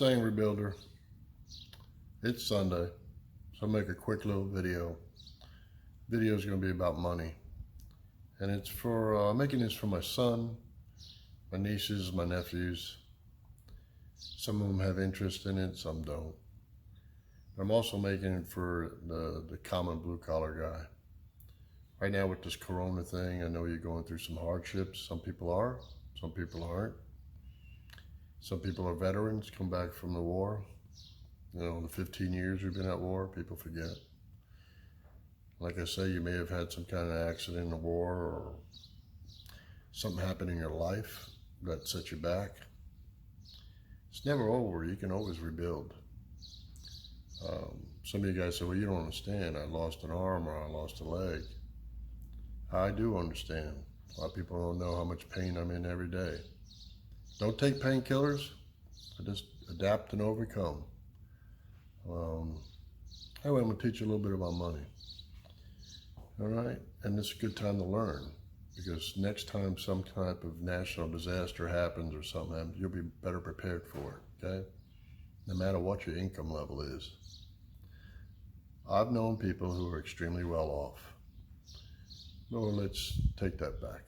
Mustang Rebuilder. It's Sunday, so I'll make a quick little video. Video is going to be about money, and it's for I'm making this for my son, my nieces, my nephews. Some of them have interest in it, some don't. I'm also making it for the common blue collar guy. Right now with this corona thing, I know you're going through some hardships. Some people are, some people aren't. Some people are veterans, come back from the war. You know, the 15 years we've been at war, people forget. Like I say, you may have had some kind of accident in the war or something happened in your life that set you back. It's never over. You can always rebuild. Some of you guys say, well, you don't understand. I lost an arm or I lost a leg. I do understand. A lot of people don't know how much pain I'm in every day. Don't take painkillers. Just adapt and overcome. Anyway, I'm going to teach you a little bit about money. All right? And this is a good time to learn, because next time some type of national disaster happens or something happens, you'll be better prepared for it, okay? No matter what your income level is. I've known people who are extremely well off. No, let's take that back.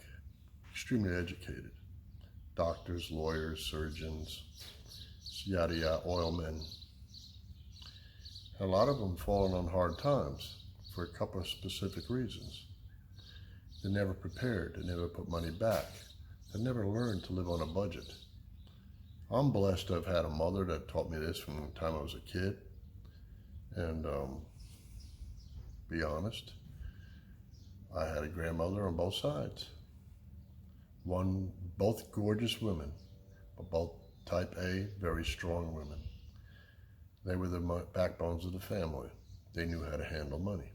Extremely educated. Doctors, lawyers, surgeons, yada yada, oilmen. A lot of them fallen on hard times for a couple of specific reasons. They never prepared, they never put money back. They never learned to live on a budget. I'm blessed to have had a mother that taught me this from the time I was a kid. And be honest, I had a grandmother on both sides. Both gorgeous women, but both type A, very strong women. They were the backbones of the family. They knew how to handle money.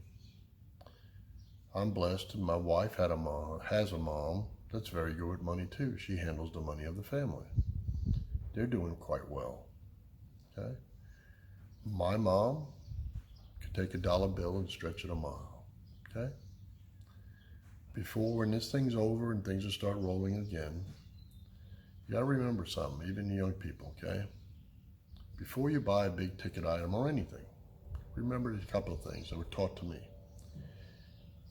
I'm blessed. My wife has a mom that's very good with money too. She handles the money of the family. They're doing quite well, okay? My mom could take a dollar bill and stretch it a mile, okay? When this thing's over and things will start rolling again, you gotta remember something, even young people, okay? Before you buy a big ticket item or anything, remember a couple of things that were taught to me.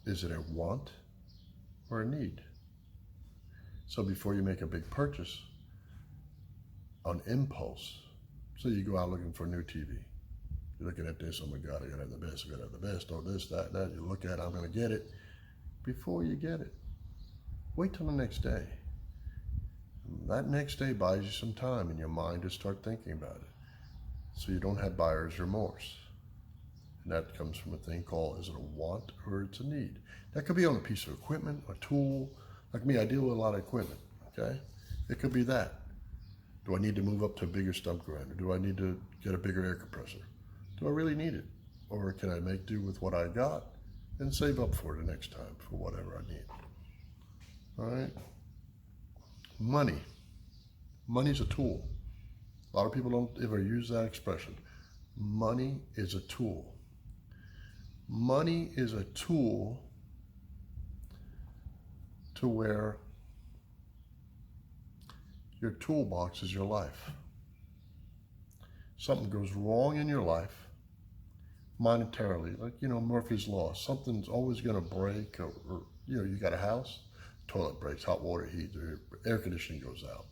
Is it a want or a need? So before you make a big purchase, on impulse, so you go out looking for a new TV. You're looking at this, oh my God, I gotta have the best, I gotta have the best, oh this, that, that. You look at it, I'm gonna get it. Before you get it, wait till the next day. That next day buys you some time in your mind to start thinking about it, so you don't have buyer's remorse. And that comes from a thing called, is it a want or it's a need? That could be on a piece of equipment, a tool. Like me, I deal with a lot of equipment, okay? It could be that. Do I need to move up to a bigger stump grinder? Do I need to get a bigger air compressor? Do I really need it? Or can I make do with what I got and save up for it the next time for whatever I need? All right? Money. Money's a tool. A lot of people don't ever use that expression. Money is a tool. Money is a tool to where your toolbox is your life. Something goes wrong in your life, monetarily, like, you know, Murphy's Law. Something's always gonna break, or you know, you got a house, toilet breaks, hot water heats, or air conditioning goes out.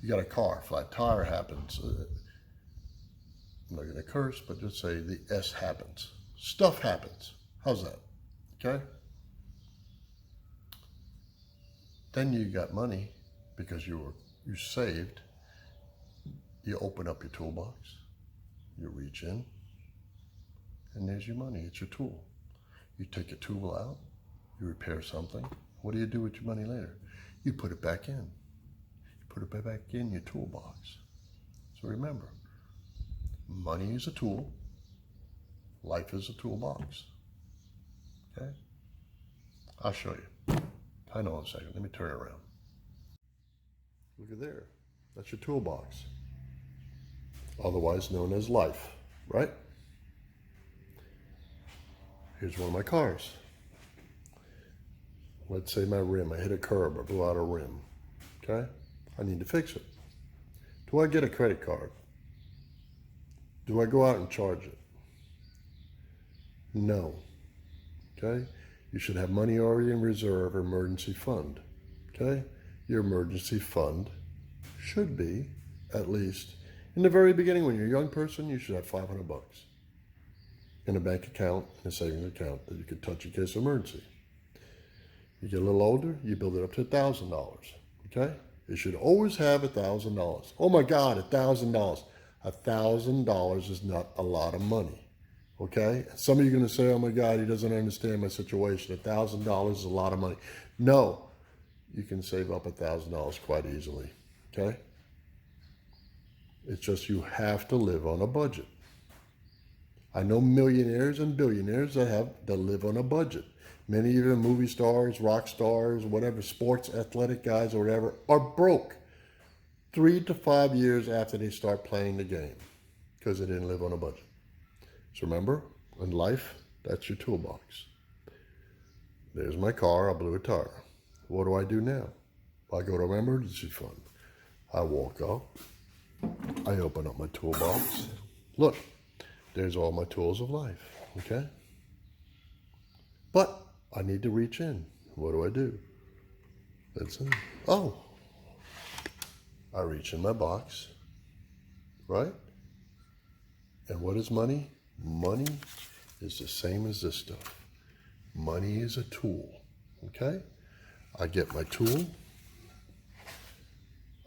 You got a car, flat tire happens. I'm not gonna curse, but just say the S happens. Stuff happens. How's that? Okay? Then you got money because you saved. You open up your toolbox, you reach in, and there's your money. It's your tool. You take your tool out, you repair something. What do you do with your money later? You put it back in. You put it back in your toolbox. So remember, money is a tool. Life is a toolbox. Okay? I'll show you. Hang on a second. Let me turn it around. Look at there. That's your toolbox. Otherwise known as life, right? Here's one of my cars. Let's say my rim, I hit a curb or blew out a rim, okay? I need to fix it. Do I get a credit card? Do I go out and charge it? No. Okay? You should have money already in reserve or emergency fund. Okay? Your emergency fund should be, at least, in the very beginning, when you're a young person, you should have $500 in a bank account, in a savings account that you could touch in case of emergency. You get a little older, you build it up to $1,000. Okay? You should always have $1,000. Oh my God, $1,000. $1,000 is not a lot of money. Okay? Some of you are going to say, oh my God, he doesn't understand my situation. $1,000 is a lot of money. No, you can save up $1,000 quite easily. Okay? It's just you have to live on a budget. I know millionaires and billionaires that live on a budget. Many of them movie stars, rock stars, whatever, sports, athletic guys or whatever, are broke 3 to 5 years after they start playing the game because they didn't live on a budget. So remember, in life, that's your toolbox. There's my car, I blew a tire. What do I do now? I go to my emergency fund. I walk up, I open up my toolbox. Look, there's all my tools of life, okay? But I need to reach in. What do? That's it. Oh, I reach in my box, right? And what is money? Money is the same as this stuff. Money is a tool, okay? I get my tool,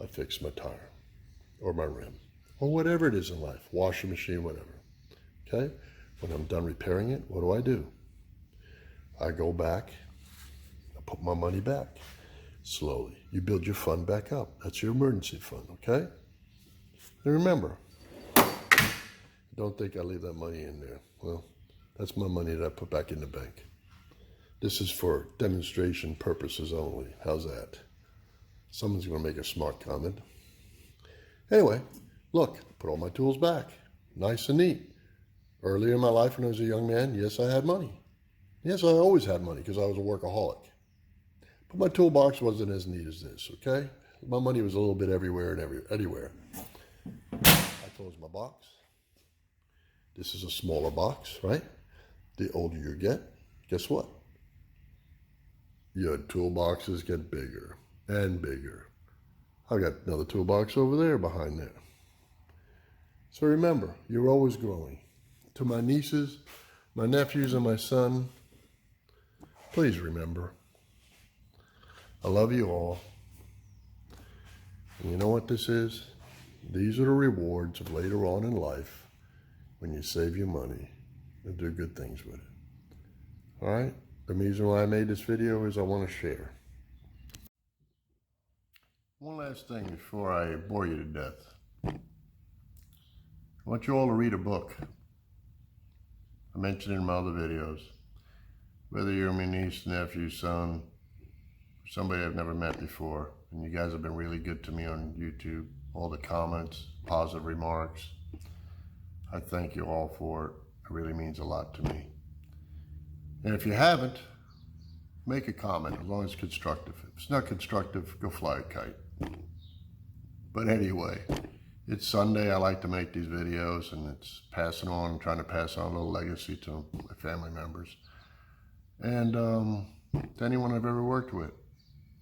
I fix my tire or my rim or whatever it is in life, washing machine, whatever, okay? When I'm done repairing it, what do? I go back, I put my money back slowly. You build your fund back up. That's your emergency fund, okay? And remember, don't think I leave that money in there. Well, that's my money that I put back in the bank. This is for demonstration purposes only. How's that? Someone's going to make a smart comment. Anyway, look, put all my tools back. Nice and neat. Earlier in my life when I was a young man, yes, I had money. Yes, I always had money because I was a workaholic. But my toolbox wasn't as neat as this, okay? My money was a little bit everywhere and anywhere. I closed my box. This is a smaller box, right? The older you get, guess what? Your toolboxes get bigger and bigger. I've got another toolbox over there behind there. So remember, you're always growing. To my nieces, my nephews, and my son, please remember, I love you all. And you know what this is? These are the rewards of later on in life when you save your money and do good things with it. All right? The reason why I made this video is I want to share. One last thing before I bore you to death. I want you all to read a book. I mentioned it in my other videos. Whether you're my niece, nephew, son, somebody I've never met before, and you guys have been really good to me on YouTube, all the comments, positive remarks, I thank you all for it. It really means a lot to me. And if you haven't, make a comment, as long as it's constructive. If it's not constructive, go fly a kite. But anyway, it's Sunday. I like to make these videos, and it's passing on, trying to pass on a little legacy to my family members. And to anyone I've ever worked with,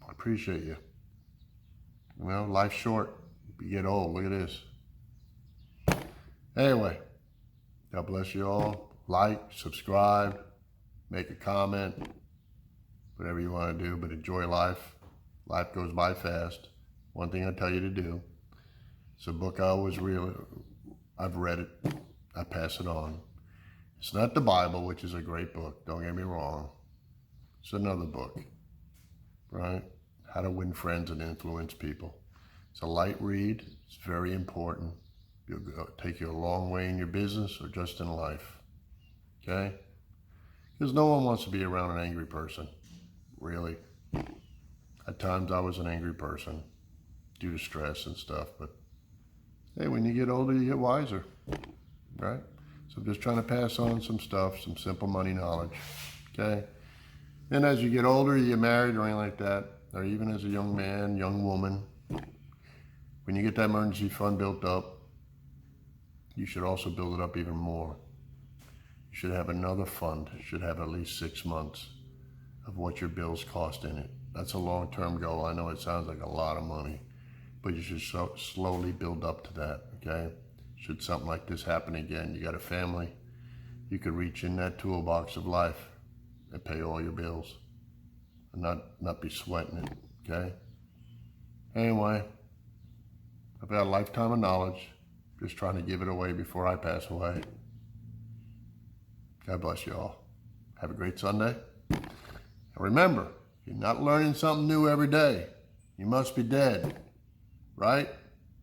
I appreciate you. You know, life's short. You get old. Look at this. Anyway, God bless you all. Like, subscribe, make a comment, whatever you want to do, but enjoy life. Life goes by fast. One thing I tell you to do. It's a book I've read it. I pass it on. It's not the Bible, which is a great book. Don't get me wrong. It's another book, right? How to win friends and influence people. It's a light read. It's very important. It'll take you a long way in your business or just in life, okay? Because no one wants to be around an angry person, really. At times I was an angry person due to stress and stuff, but hey, when you get older, you get wiser, right? So I'm just trying to pass on some stuff, some simple money knowledge, okay? And as you get older, you get married or anything like that, or even as a young man, young woman, when you get that emergency fund built up, you should also build it up even more. You should have another fund. You should have at least 6 months of what your bills cost in it. That's a long-term goal. I know it sounds like a lot of money, but you should slowly build up to that, okay? Should something like this happen again, you got a family, you could reach in that toolbox of life and pay all your bills and not be sweating it, okay? Anyway, I've got a lifetime of knowledge, just trying to give it away before I pass away. God bless you all. Have a great Sunday. And remember, if you're not learning something new every day, you must be dead, right?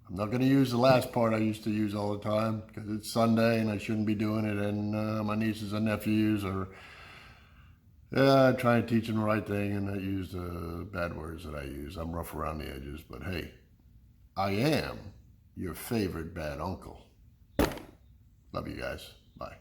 I'm not going to use the last part I used to use all the time because it's Sunday and I shouldn't be doing it, and my nieces and nephews are trying to teach them the right thing and not use the bad words that I use. I'm rough around the edges, but hey, I am your favorite bad uncle. Love you guys. Bye.